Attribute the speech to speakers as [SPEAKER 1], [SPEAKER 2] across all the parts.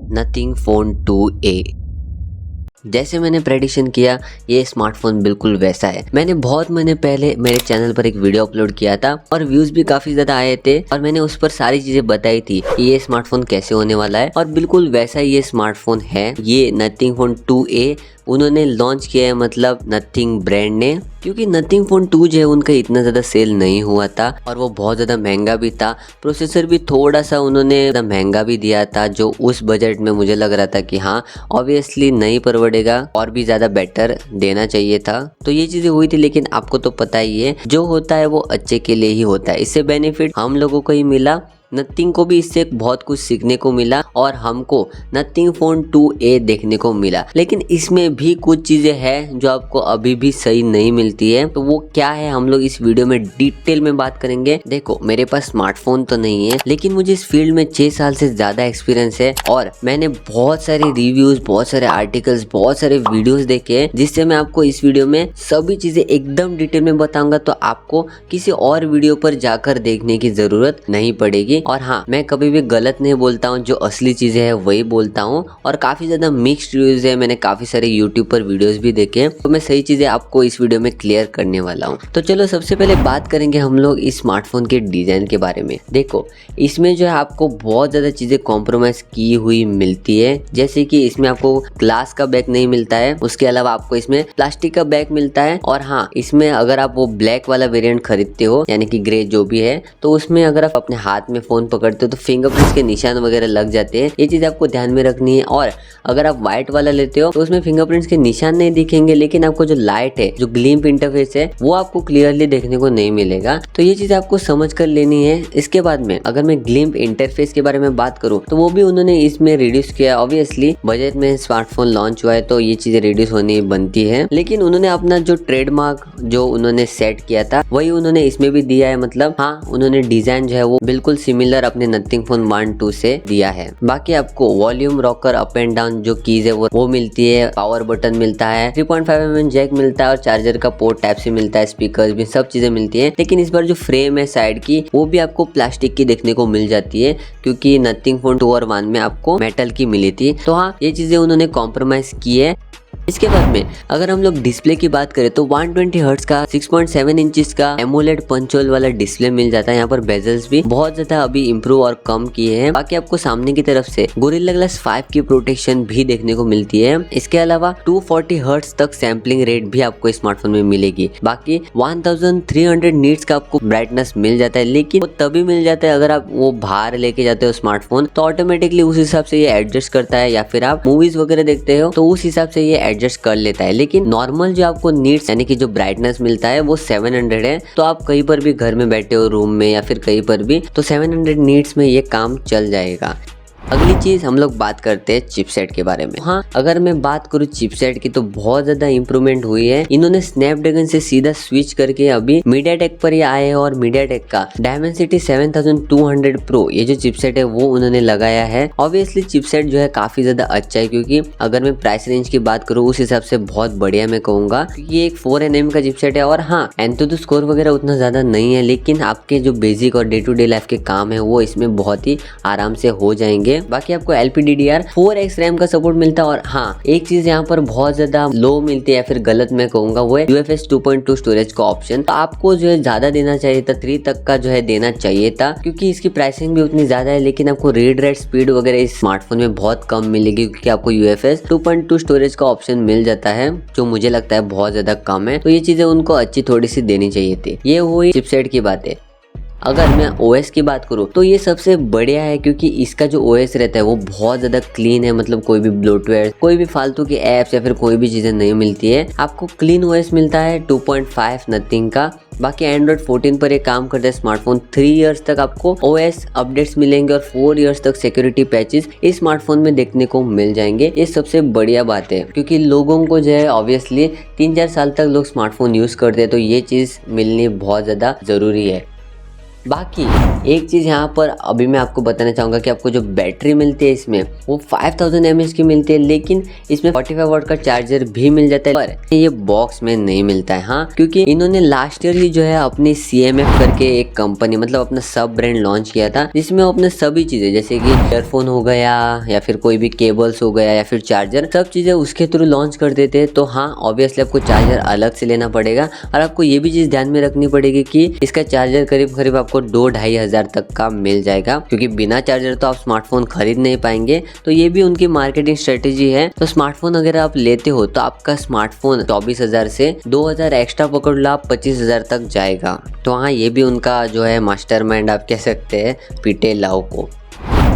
[SPEAKER 1] Nothing phone 2A। जैसे मैंने prediction किया, ये स्मार्टफोन बिल्कुल वैसा है। मैंने बहुत महीने पहले मेरे चैनल पर एक वीडियो अपलोड किया था और व्यूज भी काफी ज्यादा आए थे और मैंने उस पर सारी चीजें बताई थी कि ये स्मार्टफोन कैसे होने वाला है और बिल्कुल वैसा ही ये स्मार्टफोन है। ये नथिंग फ़ोन 2A उन्होंने लॉन्च किया है, मतलब नथिंग ब्रांड ने, क्योंकि नथिंग फ़ोन 2 जो है उनका इतना ज़्यादा सेल नहीं हुआ था और वो बहुत ज़्यादा महंगा भी था। प्रोसेसर भी थोड़ा सा उन्होंने महंगा भी दिया था, जो उस बजट में मुझे लग रहा था कि हाँ ऑब्वियसली नहीं परवड़ेगा और भी ज़्यादा बेटर देना चाहिए था। तो ये चीज़ें हुई थी, लेकिन आपको तो पता ही है जो होता है वो अच्छे के लिए ही होता है। इससे बेनिफिट हम लोगों को ही मिला, नथिंग को भी इससे बहुत कुछ सीखने को मिला और हमको नथिंग फ़ोन 2A देखने को मिला। लेकिन इसमें भी कुछ चीजें हैं जो आपको अभी भी सही नहीं मिलती है, तो वो क्या है हम लोग इस वीडियो में डिटेल में बात करेंगे। देखो, मेरे पास स्मार्टफोन तो नहीं है, लेकिन मुझे इस फील्ड में 6 साल से ज्यादा एक्सपीरियंस है और मैंने बहुत सारे रिव्यूज, बहुत सारे आर्टिकल्स, बहुत सारे वीडियोस देखे हैं, जिससे मैं आपको इस वीडियो में सभी चीजें एकदम डिटेल में बताऊंगा। तो आपको किसी और वीडियो पर जाकर देखने की जरूरत नहीं पड़ेगी। और हाँ, मैं कभी भी गलत नहीं बोलता हूँ, जो असली चीजें हैं वही बोलता हूँ। और काफी ज्यादा मिक्स्ड रिव्यूज है, मैंने काफी सारे यूट्यूब पर वीडियोस भी देखे, तो मैं सही चीजें आपको इस वीडियो में क्लियर करने वाला हूँ। तो चलो सबसे पहले बात करेंगे हम लोग इस स्मार्टफोन के डिजाइन के बारे में। देखो, इसमें जो है आपको बहुत ज्यादा चीजें कॉम्प्रोमाइज की हुई मिलती है, जैसे कि इसमें आपको ग्लास का बैग नहीं मिलता है, उसके अलावा आपको इसमें प्लास्टिक का बैग मिलता है। और हाँ, इसमें अगर आप वो ब्लैक वाला वेरिएंट खरीदते हो, यानी कि ग्रे जो भी है, तो उसमें अगर आप अपने हाथ में फोन पकड़ते हो तो फिंगरप्रिंट्स के निशान वगैरह लग जाते हैं। ये चीज आपको ध्यान में रखनी है। और अगर आप व्हाइट वाला लेते हो तो उसमें फिंगरप्रिंट्स के निशान नहीं दिखेंगे, लेकिन आपको जो लाइट है, जो ग्लिम्प इंटरफेस है, वो आपको क्लियरली देखने को नहीं मिलेगा। तो ये चीज आपको समझ कर लेनी है। इसके बाद में अगर मैं ग्लिम्प इंटरफेस के बारे में बात करूँ तो वो भी उन्होंने इसमें रिड्यूस किया। ऑब्वियसली बजट में स्मार्टफोन लॉन्च हुआ है तो ये चीजें रिड्यूस होनी बनती है, लेकिन उन्होंने अपना जो ट्रेडमार्क जो उन्होंने सेट किया था वही उन्होंने इसमें भी दिया है। मतलब हाँ, उन्होंने डिजाइन जो है वो बिल्कुल सिमिलर अपने नथिंग फ़ोन 1-2 से दिया है। बाकी आपको volume rocker, up and down जो कीज है वो मिलती है, पावर बटन मिलता है, 3.5mm जैक मिलता है और चार्जर का पोर्ट टाइप से मिलता है, स्पीकर्स भी, सब चीजें मिलती है। लेकिन इस बार जो फ्रेम है साइड की, वो भी आपको प्लास्टिक की देखने को मिल जाती है, क्योंकि नथिंग फ़ोन 2 और 1 में आपको मेटल की मिली थी। तो हाँ, ये चीजें उन्होंने कॉम्प्रोमाइज की है। इसके बाद में अगर हम लोग डिस्प्ले की बात करें तो 120 हर्ट्ज का 6.7 इंचेस का एमोलेड पंच होल वाला डिस्प्ले मिल जाता है। यहाँ पर बेजल्स भी बहुत ज्यादा अभी इम्प्रूव और कम किए हैं। बाकी आपको सामने की तरफ से गोरिल्ला ग्लास 5 की प्रोटेक्शन भी देखने को मिलती है। इसके अलावा 240 हर्ट्ज तक सैम्पलिंग रेट भी आपको स्मार्टफोन में मिलेगी। बाकी 1300 नीट्स का आपको ब्राइटनेस मिल जाता है, लेकिन वो तभी मिल जाता है अगर आप वो बाहर लेके जाते हो स्मार्टफोन, तो ऑटोमेटिकली उस हिसाब से ये एडजस्ट करता है, या फिर आप मूवीज वगैरह देखते हो तो उस हिसाब से ये एडजस्ट कर लेता है। लेकिन नॉर्मल जो आपको नीट्स यानी कि जो ब्राइटनेस मिलता है वो 700 है। तो आप कहीं पर भी घर में बैठे हो, रूम में या फिर कहीं पर भी, तो 700 नीट्स में ये काम चल जाएगा। अगली चीज हम लोग बात करते हैं चिपसेट के बारे में। हाँ, अगर मैं बात करूँ चिपसेट की तो बहुत ज्यादा इंप्रूवमेंट हुई है। इन्होंने स्नैपड्रैगन से सीधा स्विच करके अभी मीडियाटेक पर ही आए हैं और मीडियाटेक का डायमेंसिटी 7200 प्रो ये जो चिपसेट है वो उन्होंने लगाया है। ऑब्वियसली चिपसेट जो है काफी ज्यादा अच्छा है, क्योंकि अगर मैं प्राइस रेंज की बात करूँ उस हिसाब से बहुत बढ़िया मैं कहूंगा, क्योंकि ये एक 4nm का चिपसेट है। और हाँ, एंथुदो स्कोर वगैरह उतना ज्यादा नहीं है, लेकिन आपके जो बेसिक और डे टू डे लाइफ के काम है वो इसमें बहुत ही आराम से हो जाएंगे। बाकी आपको LPDDR4X रैम का सपोर्ट मिलता है। और हाँ, एक चीज यहाँ पर बहुत ज्यादा लो मिलती है, या फिर गलत मैं कहूंगा, वो है UFS 2.2 स्टोरेज का ऑप्शन। तो आपको जो है ज्यादा देना चाहिए था, 3 तक का जो है देना चाहिए था, क्योंकि इसकी प्राइसिंग भी उतनी ज्यादा है। लेकिन आपको रीड राइट स्पीड वगैरह इस स्मार्टफोन में बहुत कम मिलेगी, क्योंकि आपको UFS 2.2 स्टोरेज का ऑप्शन मिल जाता है, जो मुझे लगता है बहुत ज्यादा कम है। तो ये चीजें उनको अच्छी थोड़ी सी देनी चाहिए थी। ये हुई चिपसेट की बातें। अगर मैं OS की बात करूँ तो ये सबसे बढ़िया है, क्योंकि इसका जो OS रहता है वो बहुत ज्यादा क्लीन है। मतलब कोई भी ब्लोटवेयर, कोई भी फालतू की एप्स या फिर कोई भी चीजें नहीं मिलती है। आपको क्लीन OS मिलता है 2.5 नथिंग का। बाकी एंड्रॉइड 14 पर ये काम करता है स्मार्टफोन। 3 इयर्स तक आपको OS अपडेट्स मिलेंगे और 4 इयर्स तक सिक्योरिटी पैचेस इस स्मार्टफोन में देखने को मिल जाएंगे। ये सबसे बढ़िया बात है, क्योंकि लोगों को जो है ऑब्वियसली 3-4 साल तक लोग स्मार्टफोन यूज करते हैं, तो ये चीज मिलनी बहुत ज्यादा जरूरी है। बाकी एक चीज़ यहाँ पर अभी मैं आपको बताना चाहूँगा कि आपको जो बैटरी मिलती है इसमें वो 5000 mAh की मिलती है, लेकिन इसमें 45 वाट का चार्जर भी मिल जाता है, पर ये बॉक्स में नहीं मिलता है। हाँ, क्योंकि इन्होंने लास्ट ईयर ही जो है अपनी CMF करके एक कंपनी मतलब अपना सब ब्रांड लॉन्च किया था, जिसमें वो अपने सभी चीज़ें जैसे कि ईयरफोन हो गया या फिर कोई भी केबल्स हो गया या फिर चार्जर, सब चीज़ें उसके थ्रू लॉन्च कर देते हैं। तो हाँ, ऑब्वियसली आपको चार्जर अलग से लेना पड़ेगा और आपको ये भी चीज़ ध्यान में रखनी पड़ेगी कि इसका चार्जर करीब करीब आपको 2-2.5 हज़ार तक का मिल जाएगा, क्योंकि बिना चार्जर तो आप स्मार्टफोन खरीद नहीं पाएंगे। तो ये भी उनकी मार्केटिंग स्ट्रेटेजी है। तो स्मार्टफोन अगर आप लेते हो तो आपका स्मार्टफोन 24,000 से 2,000 एक्स्ट्रा पकड़ लो, आप 25,000 तक जाएगा। तो हाँ, ये भी उनका जो है मास्टरमाइंड आप कह सकते हैं पीटे लाओ को।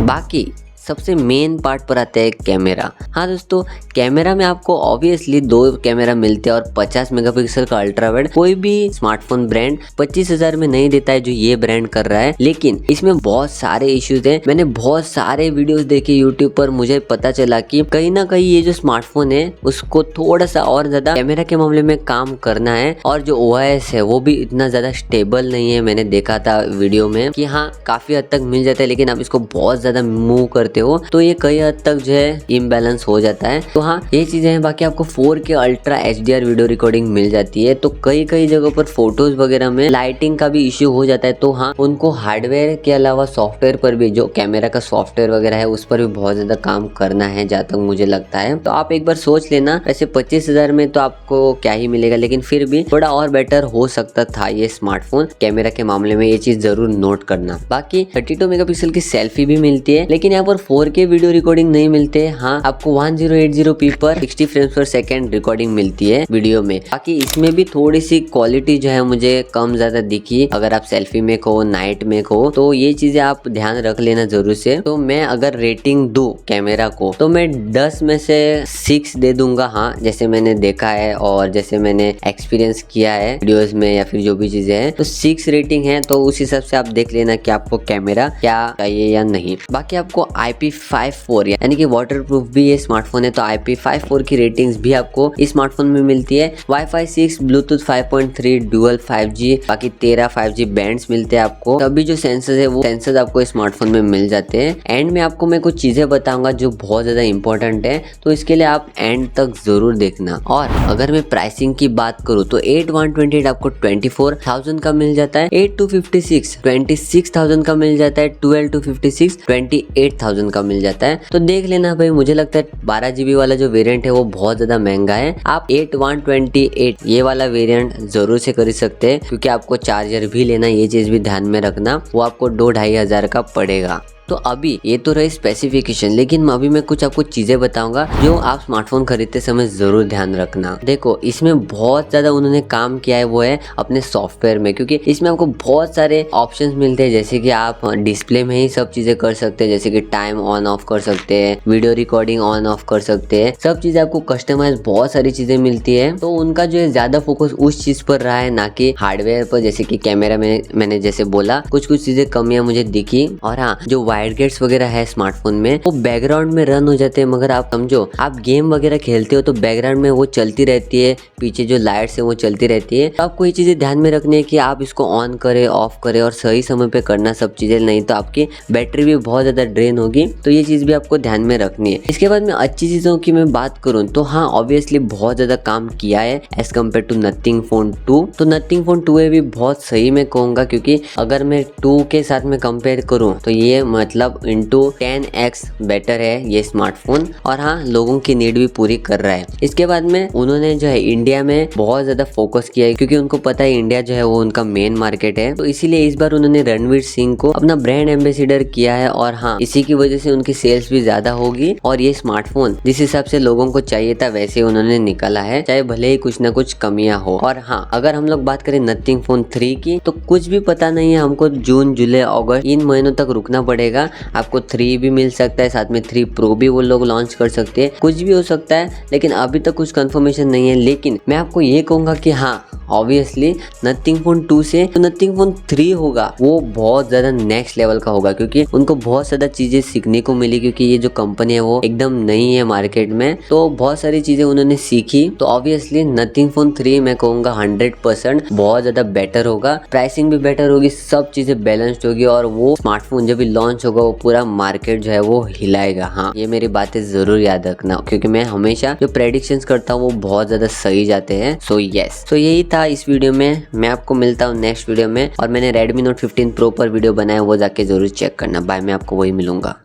[SPEAKER 1] बाकी सबसे मेन पार्ट पर आता है कैमरा। हाँ दोस्तों, कैमरा में आपको ऑब्वियसली 2 कैमरा मिलते हैं और 50 मेगापिक्सल का अल्ट्रा वाइड कोई भी स्मार्टफोन ब्रांड 25,000 में नहीं देता है जो ये ब्रांड कर रहा है। लेकिन इसमें बहुत सारे इश्यूज हैं। मैंने बहुत सारे वीडियोस देखे यूट्यूब पर, मुझे पता चला कि कहीं ना कहीं ये जो स्मार्टफोन है उसको थोड़ा सा और ज्यादा कैमरा के मामले में काम करना है, और जो OIS है वो भी इतना ज्यादा स्टेबल नहीं है। मैंने देखा था वीडियो में कि हाँ, काफी हद तक मिल जाता है, लेकिन आप इसको बहुत ज्यादा मूव करते हो तो ये कई हद तक जो है इम्बैलेंस हो जाता है। तो हाँ, ये चीजें हैं। बाकी आपको 4K ultra HDR video recording मिल जाती है। तो कई कई जगहों पर फोटोज वगैरह में लाइटिंग का भी इश्यू हो जाता है। तो हाँ, उनको हार्डवेयर के अलावा सॉफ्टवेयर पर भी, जो कैमरा का सॉफ्टवेयर वगैरह है उस पर भी बहुत ज्यादा काम करना है जहाँ तक मुझे लगता है। तो आप एक बार सोच लेना, वैसे 25,000 में तो आपको क्या ही मिलेगा, लेकिन फिर भी थोड़ा और बेटर हो सकता था ये स्मार्टफोन कैमरा के मामले में। ये चीज जरूर नोट करना। बाकी 32 मेगापिक्सल की सेल्फी भी मिलती है, लेकिन यहाँ पर 4K वीडियो रिकॉर्डिंग नहीं मिलते। हाँ, आपको 1080p पर 60 फ्रेम्स पर सेकेंड रिकॉर्डिंग मिलती है वीडियो में। बाकी इसमें भी थोड़ी सी क्वालिटी जो है मुझे कम ज्यादा दिखी। अगर आप सेल्फी में हो, नाइट में हो, तो ये चीजें आप ध्यान रख लेना जरूर से। तो मैं अगर रेटिंग दूं कैमरा को तो मैं 10 में से 6 दे दूंगा। हाँ, जैसे मैंने देखा है और जैसे मैंने एक्सपीरियंस किया है वीडियोस में या फिर जो भी चीजें हैं, तो 6 रेटिंग है। तो उस हिसाब से आप देख लेना कि आपको कैमरा क्या चाहिए या नहीं। बाकी आपको IP54 यानी कि वाटरप्रूफ भी ये स्मार्टफोन है, तो IP54 की रेटिंग्स भी आपको इस स्मार्टफोन में मिलती है। Wi-Fi 6, Bluetooth 5.3, डुअल 5G, बाकी 13 5G बैंड्स मिलते हैं आपको। तभी जो सेंसर्स है वो सेंसर्स आपको स्मार्टफोन में मिल जाते हैं। एंड में आपको मैं कुछ चीजें बताऊंगा जो बहुत ज्यादा इंपॉर्टेंट है, तो इसके लिए आप एंड तक जरूर देखना। और अगर मैं प्राइसिंग की बात करूँ तो 8128 आपको 24,000 का मिल जाता है। 8256 26,000 का मिल जाता है। 12-56 28,000 का मिल जाता है। तो देख लेना भाई, मुझे लगता है 12GB वाला जो वेरिएंट है वो बहुत ज्यादा महंगा है। आप 8128 ये वाला वेरिएंट जरूर से खरीद सकते हैं, क्योंकि आपको चार्जर भी लेना, ये चीज भी ध्यान में रखना, वो आपको 2-2.5 हज़ार का पड़ेगा। तो अभी ये तो रही स्पेसिफिकेशन, लेकिन अभी मैं कुछ आपको चीजें बताऊंगा जो आप स्मार्टफोन खरीदते समय जरूर ध्यान रखना। देखो, इसमें बहुत ज्यादा उन्होंने काम किया है वो है अपने सॉफ्टवेयर में, क्योंकि इसमें आपको बहुत सारे ऑप्शंस मिलते हैं। जैसे कि आप डिस्प्ले में ही सब चीजें कर सकते हैं, जैसे कि टाइम ऑन ऑफ कर सकते हैं, वीडियो रिकॉर्डिंग ऑन ऑफ कर सकते हैं, सब चीजें आपको कस्टमाइज बहुत सारी चीजें मिलती है। तो उनका जो है ज्यादा फोकस उस चीज पर रहा है, ना कि हार्डवेयर पर। जैसे कि कैमरा में मैंने जैसे बोला कुछ चीजें कमियां मुझे दिखी। और हाँ, जो वाइड गेट्स वगैरह है स्मार्टफोन में वो बैकग्राउंड में रन हो जाते हैं, मगर आप समझो आप गेम वगैरह खेलते हो तो बैकग्राउंड में वो चलती रहती है, पीछे जो लाइट्स है वो चलती रहती है। तो आपको ये चीजें ध्यान में रखनी है कि आप इसको ऑन करें, ऑफ करें और सही समय पे करना सब चीजें, नहीं तो आपकी बैटरी भी बहुत ज्यादा ड्रेन होगी। तो ये चीज भी आपको ध्यान में रखनी है। इसके बाद में अच्छी चीजों की मैं बात करूँ तो हाँ, ऑब्वियसली बहुत ज्यादा काम किया है as compare to Nothing phone 2। तो नथिंग फोन 2 भी बहुत सही मैं कहूंगा, क्योंकि अगर मैं 2 के साथ में कंपेयर करूँ तो ये मतलब इंटू 10x बेटर है ये स्मार्टफोन। और हाँ, लोगों की नीड भी पूरी कर रहा है। इसके बाद में उन्होंने जो है इंडिया में बहुत ज्यादा फोकस किया है, क्योंकि उनको पता है इंडिया जो है वो उनका मेन मार्केट है। तो इसीलिए इस बार उन्होंने रणवीर सिंह को अपना ब्रांड एम्बेसडर किया है। और हाँ, इसी की वजह से उनकी सेल्स भी ज्यादा होगी। और ये स्मार्टफोन जिस हिसाब से लोगों को चाहिए था वैसे उन्होंने निकाला है, चाहे भले ही कुछ ना कुछ कमियां हो। और हाँ, अगर हम लोग बात करें नथिंग फोन 3 की, तो कुछ भी पता नहीं है हमको। जून, जुलाई, अगस्त इन महीनों तक रुकना पड़ेगा। आपको 3 भी मिल सकता है, साथ में 3 Pro भी वो लोग लॉन्च कर सकते हैं। कुछ भी हो सकता है, लेकिन अभी तक कुछ कंफर्मेशन नहीं है। लेकिन मैं आपको ये कहूंगा कि हाँ, ऑब्वियसली नथिंग फोन 2 से तो नथिंग फोन 3 होगा वो बहुत ज़्यादा नेक्स्ट लेवल का होगा, क्योंकि उनको बहुत ज़्यादा चीज़ें सीखने को मिली, क्योंकि ये जो कंपनी है वो एकदम नई है मार्केट में, तो बहुत सारी चीज़ें उन्होंने सीखी। तो ऑब्वियसली नथिंग फोन 3 मैं कहूँगा 100% बहुत ज़्यादा बेटर होगा, प्राइसिंग भी बेटर होगी, सब चीज़ें बैलेंस्ड होगी और वो स्मार्टफोन जब भी लॉन्च होगा वो पूरा मार्केट जो है वो हिलाएगा। हाँ, ये मेरी बातें ज़रूर याद रखना, क्योंकि मैं हमेशा जो प्रेडिक्शंस करता हूँ वो बहुत ज़्यादा सही जाते हैं। सो यस, तो यही था इस वीडियो में। मैं आपको मिलता हूँ नेक्स्ट वीडियो में, और मैंने Redmi Note 15 Pro पर वीडियो बनाया, वो जाके जरूर चेक करना। बाय, मैं आपको वही मिलूंगा।